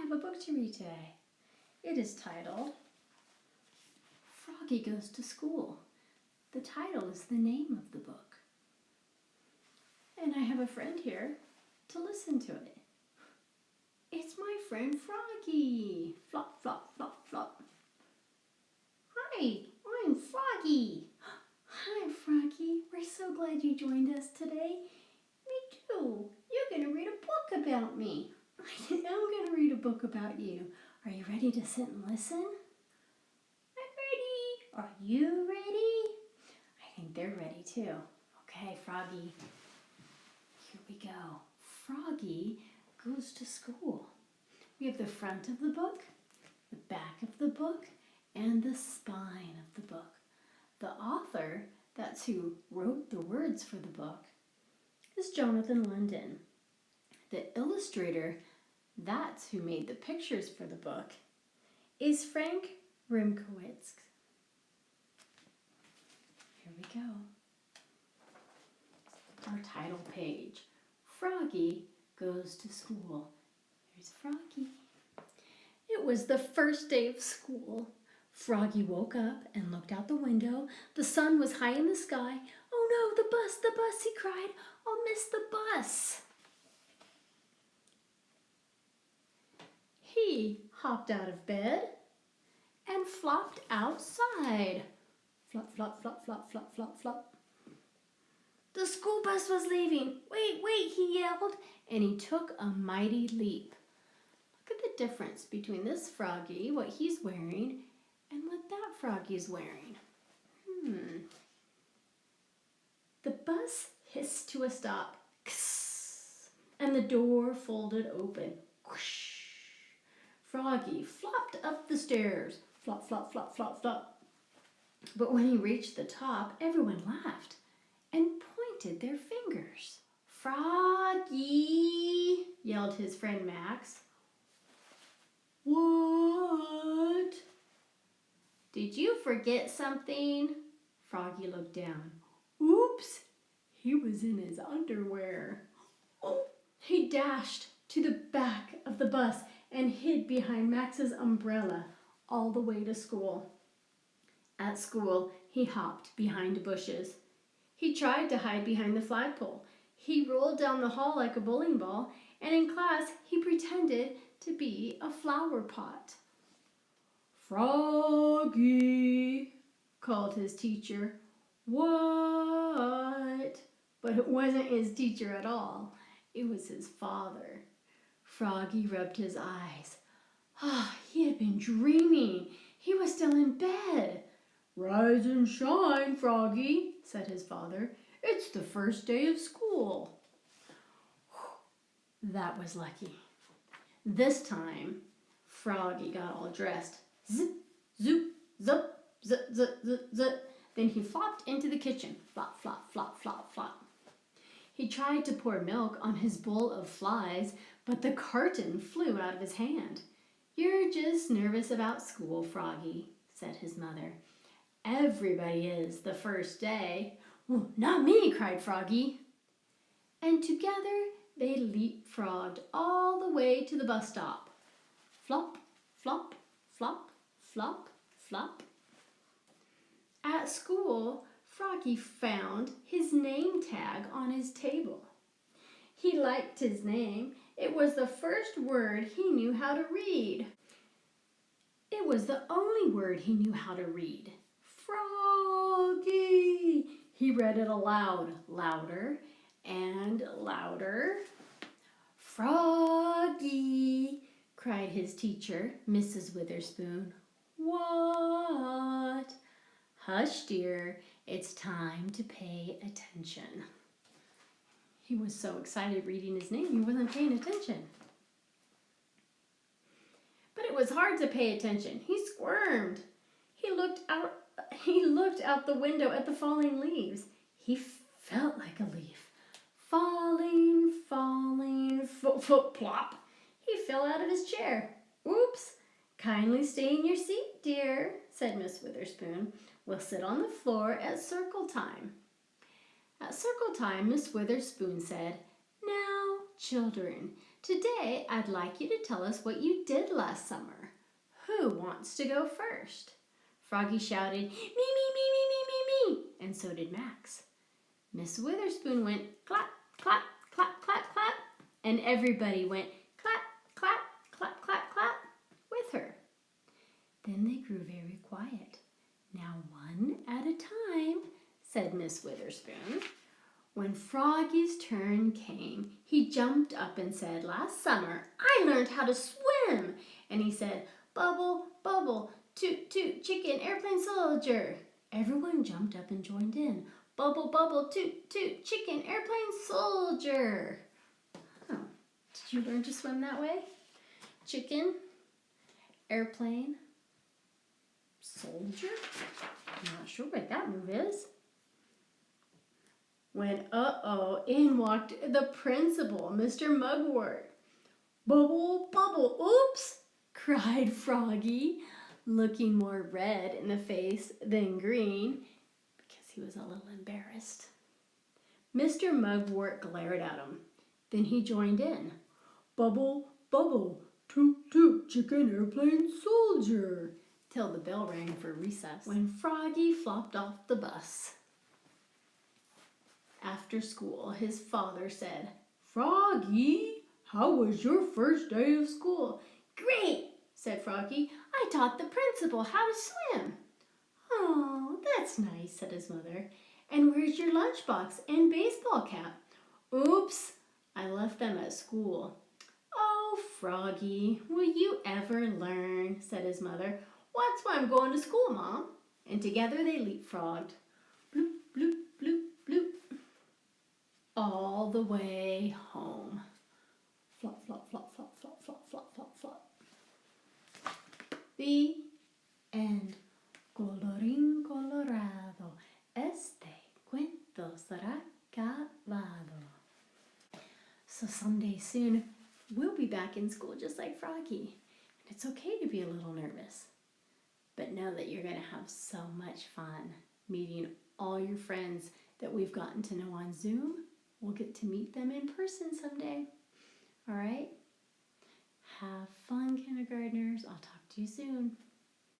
have a book to read today. It is titled Froggy Goes to School. The title is the name of the book. And I have a friend here to listen to it. It's my friend Froggy. Flop, flop, flop, flop. Hi, I'm Froggy. Hi, Froggy. We're so glad you joined us today. Me too. You're going to read a book about me. I'm going to read a book about you. Are you ready to sit and listen? I'm ready. Are you ready? I think they're ready too. Okay, Froggy. Here we go. Froggy goes to school. We have the front of the book, the back of the book, and the spine of the book. The author, that's who wrote the words for the book, is Jonathan London. The illustrator, that's who made the pictures for the book, is Frank Rimkowitz. Here we go. Our title page. Froggy goes to school. There's Froggy. It was the first day of school. Froggy woke up and looked out the window. The sun was high in the sky. Oh no, the bus, he cried. I'll miss the bus. He hopped out of bed and flopped outside. Flop, flop, flop, flop, flop, flop, flop. The school bus was leaving. Wait, he yelled, and he took a mighty leap. Look at the difference between this Froggy, what he's wearing, and what that Froggy's wearing. The bus hissed to a stop, and the door folded open. Froggy flopped up the stairs, flop, flop, flop, flop, flop. But when he reached the top, everyone laughed and pointed their fingers. Froggy, yelled his friend Max. What? Did you forget something? Froggy looked down. Oops, he was in his underwear. Oh, he dashed to the back of the bus and hid behind Max's umbrella all the way to school. At school, he hopped behind bushes. He tried to hide behind the flagpole. He rolled down the hall like a bowling ball, and in class, he pretended to be a flower pot. Froggy, called his teacher. What? But it wasn't his teacher at all. It was his father. Froggy rubbed his eyes. He had been dreaming. He was still in bed. Rise and shine, Froggy, said his father. It's the first day of school. That was lucky. This time, Froggy got all dressed. Zip, zoop, zup, zip, zip, zip, zip. Then he flopped into the kitchen. Flop, flop, flop, flop, flop. He tried to pour milk on his bowl of flies, but the carton flew out of his hand. You're just nervous about school, Froggy, said his mother. Everybody is the first day. Well, not me, cried Froggy. And together they leapfrogged all the way to the bus stop. Flop, flop, flop, flop, flop. At school, Froggy found his name tag on his table. He liked his name. It was the first word he knew how to read. It was the only word he knew how to read. Froggy! He read it aloud, louder and louder. Froggy! Cried his teacher, Mrs. Witherspoon. What? Hush, dear. It's time to pay attention. He was so excited reading his name, he wasn't paying attention. But it was hard to pay attention. He squirmed. He looked out the window at the falling leaves. He felt like a leaf. Falling, plop. He fell out of his chair. Oops. Kindly stay in your seat, dear, said Miss Witherspoon. We'll sit on the floor at circle time. At circle time, Miss Witherspoon said, Now, children, Today, I'd like you to tell us what you did last summer. Who wants to go first? Froggy shouted, me, me, me, me, me, me, me, and so did Max. Miss Witherspoon went clap, clap, clap, clap, clap, and everybody went clap, clap, clap, clap, clap with her. Then they grew very quiet. Now one at a time, said Miss Witherspoon. When Froggy's turn came, he jumped up and said, last summer I learned how to swim. And he said, bubble, bubble, toot, toot, chicken, airplane, soldier. Everyone jumped up and joined in. Bubble, bubble, toot, toot, chicken, airplane, soldier. Oh, did you learn to swim that way? Chicken, airplane, soldier? I'm not sure what that move is. When, in walked the principal, Mr. Mugwort. Bubble, bubble, oops, cried Froggy, looking more red in the face than green because he was a little embarrassed. Mr. Mugwort glared at him. Then he joined in. Bubble, bubble, toot, toot, chicken, airplane, soldier, till the bell rang for recess, when Froggy flopped off the bus. After school, his father said, Froggy, how was your first day of school? Great, said Froggy. I taught the principal how to swim. Oh, that's nice, said his mother. And where's your lunchbox and baseball cap? Oops, I left them at school. Oh, Froggy, will you ever learn, said his mother. That's why I'm going to school, Mom. And together they leapfrogged. Bloop, bloop, bloop, bloop. All the way home. Flop, flop, flop, flop, flop, flop, flop, flop, flop. The end. Colorín colorado, este cuento será acabado. So someday soon, we'll be back in school just like Froggy. And it's okay to be a little nervous. But know that you're going to have so much fun meeting all your friends that we've gotten to know on Zoom. We'll get to meet them in person someday. All right? Have fun, kindergartners. I'll talk to you soon.